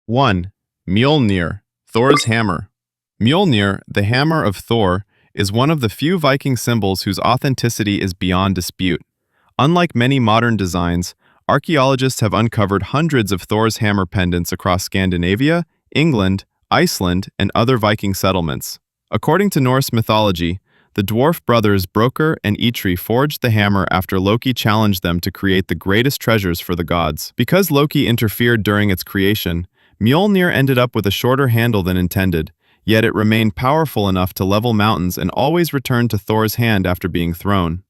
1. Mjölnir, Thor's hammer. Mjölnir, the hammer of Thor, is one of the few Viking symbols whose authenticity is beyond dispute. Unlike many modern designs, archaeologists have uncovered hundreds of Thor's hammer pendants across Scandinavia, England, Iceland, and other Viking settlements. According to Norse mythology, the dwarf brothers Brokr and Eitri forged the hammer after Loki challenged them to create the greatest treasures for the gods. Because Loki interfered during its creation, Mjölnir ended up with a shorter handle than intended, yet it remained powerful enough to level mountains and always returned to Thor's hand after being thrown.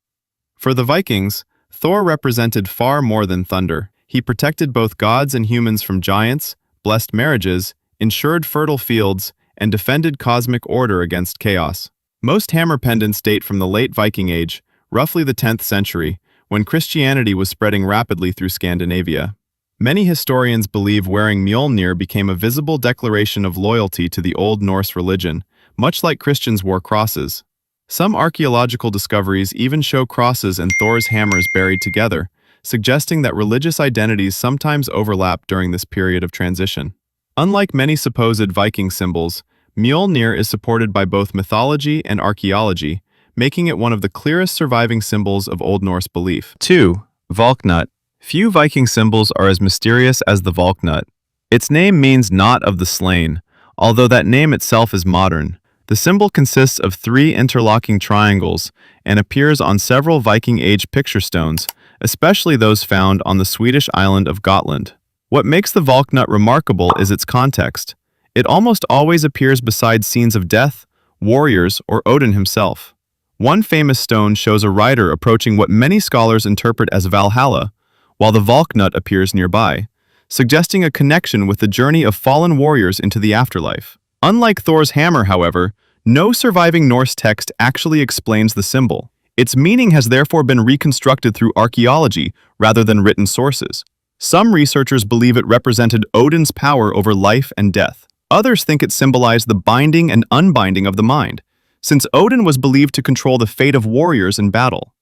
For the Vikings, Thor represented far more than thunder. He protected both gods and humans from giants, blessed marriages, ensured fertile fields, and defended cosmic order against chaos. Most hammer pendants date from the late Viking Age, roughly the 10th century, when Christianity was spreading rapidly through Scandinavia. Many historians believe wearing Mjölnir became a visible declaration of loyalty to the Old Norse religion, much like Christians wore crosses. Some archaeological discoveries even show crosses and Thor's hammers buried together, suggesting that religious identities sometimes overlap during this period of transition. Unlike many supposed Viking symbols, Mjölnir is supported by both mythology and archaeology, making it one of the clearest surviving symbols of Old Norse belief. 2. Valknut. Few Viking symbols are as mysterious as the Valknut. Its name means knot of the slain, although that name itself is modern. The symbol consists of 3 interlocking triangles and appears on several Viking-age picture stones, especially those found on the Swedish island of Gotland. What makes the Valknut remarkable is its context. It almost always appears beside scenes of death, warriors, or Odin himself. One famous stone shows a rider approaching what many scholars interpret as Valhalla, while the Valknut appears nearby, suggesting a connection with the journey of fallen warriors into the afterlife. Unlike Thor's hammer, however, no surviving Norse text actually explains the symbol. Its meaning has therefore been reconstructed through archaeology rather than written sources. Some researchers believe it represented Odin's power over life and death. Others think it symbolized the binding and unbinding of the mind, since Odin was believed to control the fate of warriors in battle.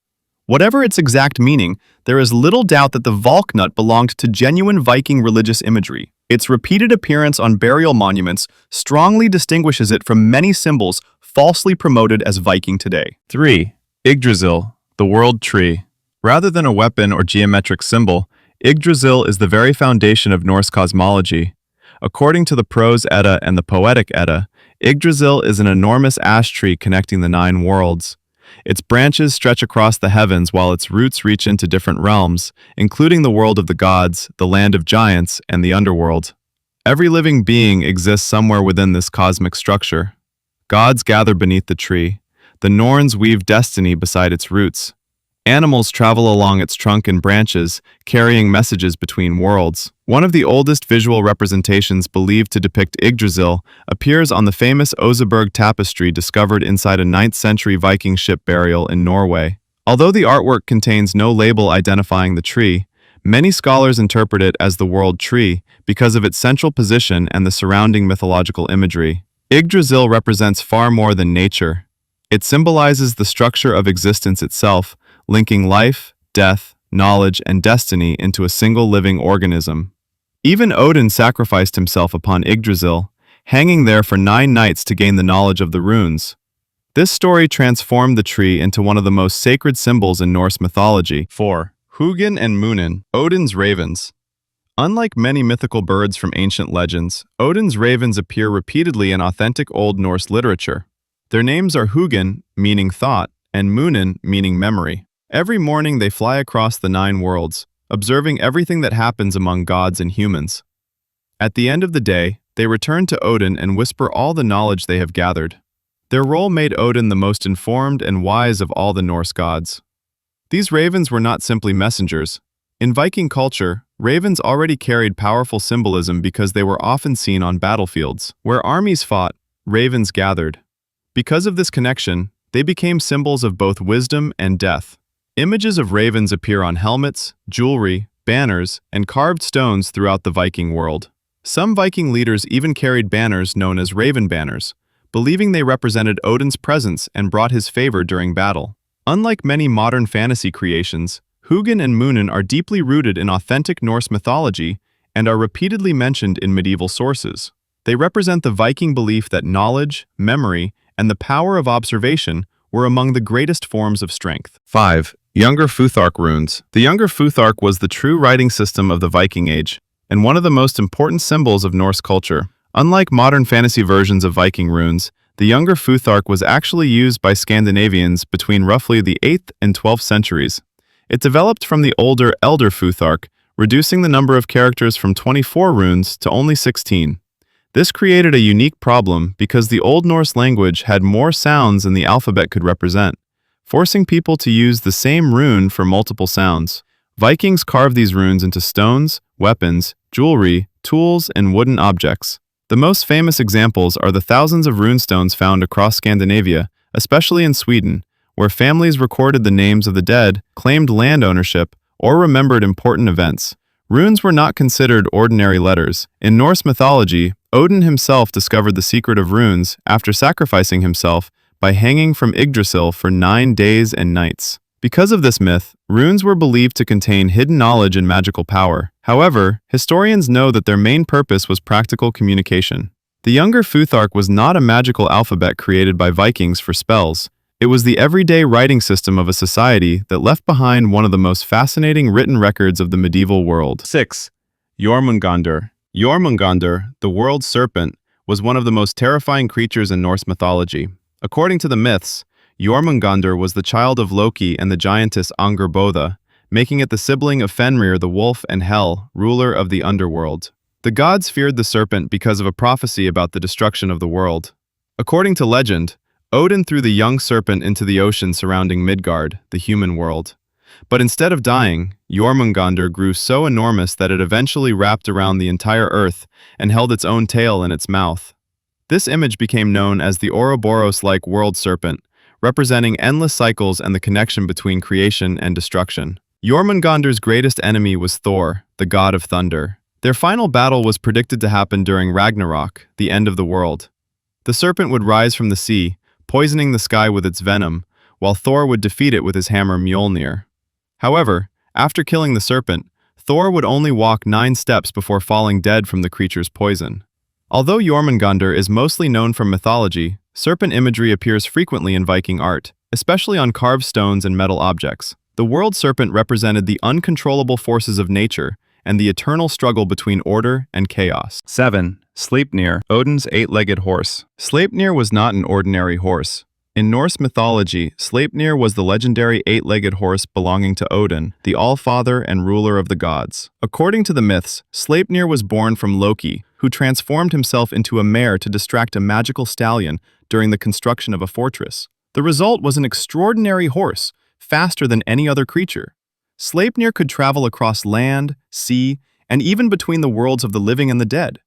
Whatever its exact meaning, there is little doubt that the Valknut belonged to genuine Viking religious imagery. Its repeated appearance on burial monuments strongly distinguishes it from many symbols falsely promoted as Viking today. 3. Yggdrasil, the world tree. Rather than a weapon or geometric symbol, Yggdrasil is the very foundation of Norse cosmology. According to the Prose Edda and the Poetic Edda, Yggdrasil is an enormous ash tree connecting the 9 worlds. Its branches stretch across the heavens while its roots reach into different realms, including the world of the gods, the land of giants, and the underworld. Every living being exists somewhere within this cosmic structure. Gods gather beneath the tree. The Norns weave destiny beside its roots. Animals travel along its trunk and branches, carrying messages between worlds. One of the oldest visual representations believed to depict Yggdrasil appears on the famous Oseberg tapestry discovered inside a 9th century Viking ship burial in Norway. Although the artwork contains no label identifying the tree, many scholars interpret it as the world tree because of its central position and the surrounding mythological imagery. Yggdrasil represents far more than nature. It symbolizes the structure of existence itself, linking life, death, knowledge, and destiny into a single living organism. Even Odin sacrificed himself upon Yggdrasil, hanging there for 9 nights to gain the knowledge of the runes. This story transformed the tree into one of the most sacred symbols in Norse mythology. 4. Huginn and Muninn, Odin's ravens. Unlike many mythical birds from ancient legends, Odin's ravens appear repeatedly in authentic Old Norse literature. Their names are Huginn, meaning thought, and Muninn, meaning memory. Every morning they fly across the 9 worlds, observing everything that happens among gods and humans. At the end of the day, they return to Odin and whisper all the knowledge they have gathered. Their role made Odin the most informed and wise of all the Norse gods. These ravens were not simply messengers. In Viking culture, ravens already carried powerful symbolism because they were often seen on battlefields. Where armies fought, ravens gathered. Because of this connection, they became symbols of both wisdom and death. Images of ravens appear on helmets, jewelry, banners, and carved stones throughout the Viking world. Some Viking leaders even carried banners known as raven banners, believing they represented Odin's presence and brought his favor during battle. Unlike many modern fantasy creations, Huginn and Muninn are deeply rooted in authentic Norse mythology and are repeatedly mentioned in medieval sources. They represent the Viking belief that knowledge, memory, and the power of observation were among the greatest forms of strength. 5. Younger Futhark runes. The Younger Futhark was the true writing system of the Viking Age, and one of the most important symbols of Norse culture. Unlike modern fantasy versions of Viking runes, the Younger Futhark was actually used by Scandinavians between roughly the 8th and 12th centuries. It developed from the older Elder Futhark, reducing the number of characters from 24 runes to only 16. This created a unique problem because the Old Norse language had more sounds than the alphabet could represent, forcing people to use the same rune for multiple sounds. Vikings carved these runes into stones, weapons, jewelry, tools, and wooden objects. The most famous examples are the thousands of runestones found across Scandinavia, especially in Sweden, where families recorded the names of the dead, claimed land ownership, or remembered important events. Runes were not considered ordinary letters. In Norse mythology, Odin himself discovered the secret of runes after sacrificing himself by hanging from Yggdrasil for 9 days and nights. Because of this myth, runes were believed to contain hidden knowledge and magical power. However, historians know that their main purpose was practical communication. The Younger Futhark was not a magical alphabet created by Vikings for spells. It was the everyday writing system of a society that left behind one of the most fascinating written records of the medieval world. 6. Jörmungandr. Jörmungandr, the world's serpent, was one of the most terrifying creatures in Norse mythology. According to the myths, Jörmungandr was the child of Loki and the giantess Angrboda, making it the sibling of Fenrir the wolf and Hel, ruler of the underworld. The gods feared the serpent because of a prophecy about the destruction of the world. According to legend, Odin threw the young serpent into the ocean surrounding Midgard, the human world. But instead of dying, Jörmungandr grew so enormous that it eventually wrapped around the entire earth and held its own tail in its mouth. This image became known as the Ouroboros-like world serpent, representing endless cycles and the connection between creation and destruction. Jörmungandr's greatest enemy was Thor, the god of thunder. Their final battle was predicted to happen during Ragnarok, the end of the world. The serpent would rise from the sea, poisoning the sky with its venom, while Thor would defeat it with his hammer Mjölnir. However, after killing the serpent, Thor would only walk 9 steps before falling dead from the creature's poison. Although Jörmungandr is mostly known from mythology, serpent imagery appears frequently in Viking art, especially on carved stones and metal objects. The world serpent represented the uncontrollable forces of nature and the eternal struggle between order and chaos. 7. Sleipnir, Odin's 8-legged horse. Sleipnir was not an ordinary horse. In Norse mythology, Sleipnir was the legendary 8-legged horse belonging to Odin, the All-Father and ruler of the gods. According to the myths, Sleipnir was born from Loki, who transformed himself into a mare to distract a magical stallion during the construction of a fortress. The result was an extraordinary horse, faster than any other creature. Sleipnir could travel across land, sea, and even between the worlds of the living and the dead.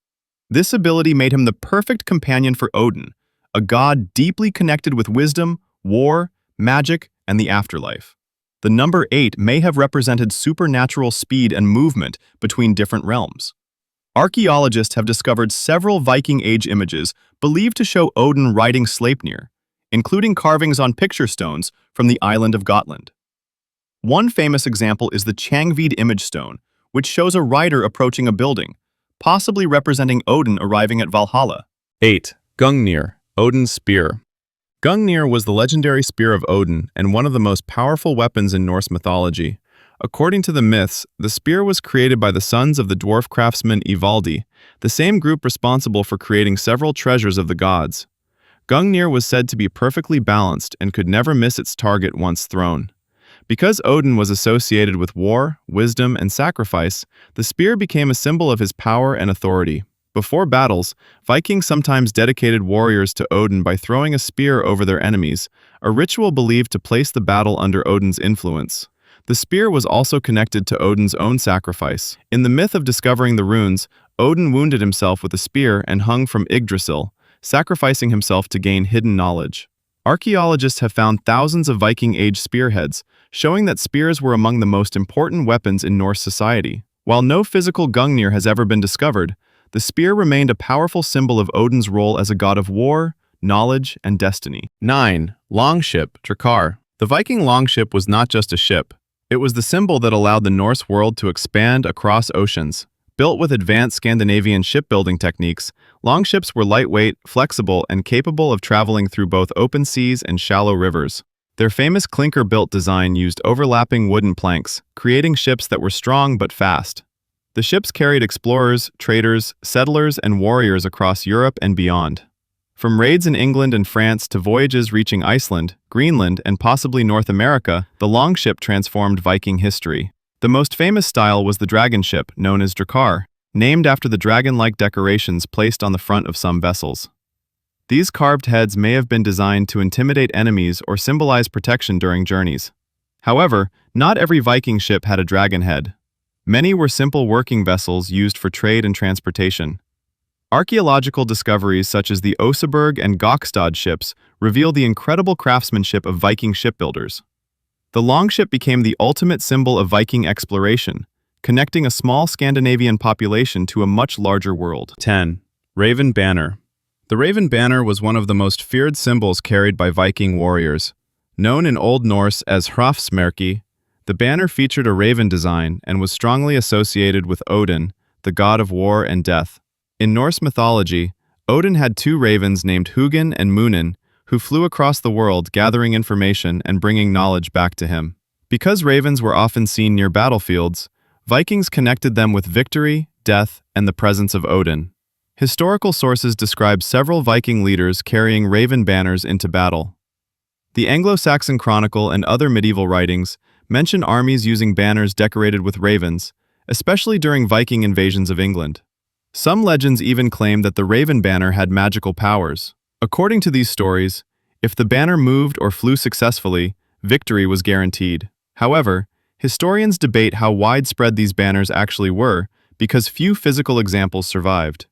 This ability made him the perfect companion for Odin, a god deeply connected with wisdom, war, magic, and the afterlife. The number 8 may have represented supernatural speed and movement between different realms. Archaeologists have discovered several Viking Age images believed to show Odin riding Sleipnir, including carvings on picture stones from the island of Gotland. One famous example is the Changvid image stone, which shows a rider approaching a building, possibly representing Odin arriving at Valhalla. 8. Gungnir, Odin's spear. Gungnir was the legendary spear of Odin and one of the most powerful weapons in Norse mythology. According to the myths, the spear was created by the sons of the dwarf craftsman Ivaldi, the same group responsible for creating several treasures of the gods. Gungnir was said to be perfectly balanced and could never miss its target once thrown. Because Odin was associated with war, wisdom, and sacrifice, the spear became a symbol of his power and authority. Before battles, Vikings sometimes dedicated warriors to Odin by throwing a spear over their enemies, a ritual believed to place the battle under Odin's influence. The spear was also connected to Odin's own sacrifice. In the myth of discovering the runes, Odin wounded himself with a spear and hung from Yggdrasil, sacrificing himself to gain hidden knowledge. Archaeologists have found thousands of Viking Age spearheads, showing that spears were among the most important weapons in Norse society. While no physical Gungnir has ever been discovered, the spear remained a powerful symbol of Odin's role as a god of war, knowledge, and destiny. 9. Longship, Drakkar. The Viking longship was not just a ship. It was the symbol that allowed the Norse world to expand across oceans. Built with advanced Scandinavian shipbuilding techniques, longships were lightweight, flexible, and capable of traveling through both open seas and shallow rivers. Their famous clinker-built design used overlapping wooden planks, creating ships that were strong but fast. The ships carried explorers, traders, settlers, and warriors across Europe and beyond. From raids in England and France to voyages reaching Iceland, Greenland, and possibly North America, the longship transformed Viking history. The most famous style was the dragon ship, known as Drakkar, named after the dragon-like decorations placed on the front of some vessels. These carved heads may have been designed to intimidate enemies or symbolize protection during journeys. However, not every Viking ship had a dragon head. Many were simple working vessels used for trade and transportation. Archaeological discoveries such as the Oseberg and Gokstad ships reveal the incredible craftsmanship of Viking shipbuilders. The longship became the ultimate symbol of Viking exploration, connecting a small Scandinavian population to a much larger world. 10. Raven Banner. The Raven Banner was one of the most feared symbols carried by Viking warriors. Known in Old Norse as Hrafsmerki, the banner featured a raven design and was strongly associated with Odin, the god of war and death. In Norse mythology, Odin had two ravens named Huginn and Muninn, who flew across the world gathering information and bringing knowledge back to him. Because ravens were often seen near battlefields, Vikings connected them with victory, death, and the presence of Odin. Historical sources describe several Viking leaders carrying raven banners into battle. The Anglo-Saxon Chronicle and other medieval writings mention armies using banners decorated with ravens, especially during Viking invasions of England. Some legends even claim that the raven banner had magical powers. According to these stories, if the banner moved or flew successfully, victory was guaranteed. However, historians debate how widespread these banners actually were because few physical examples survived.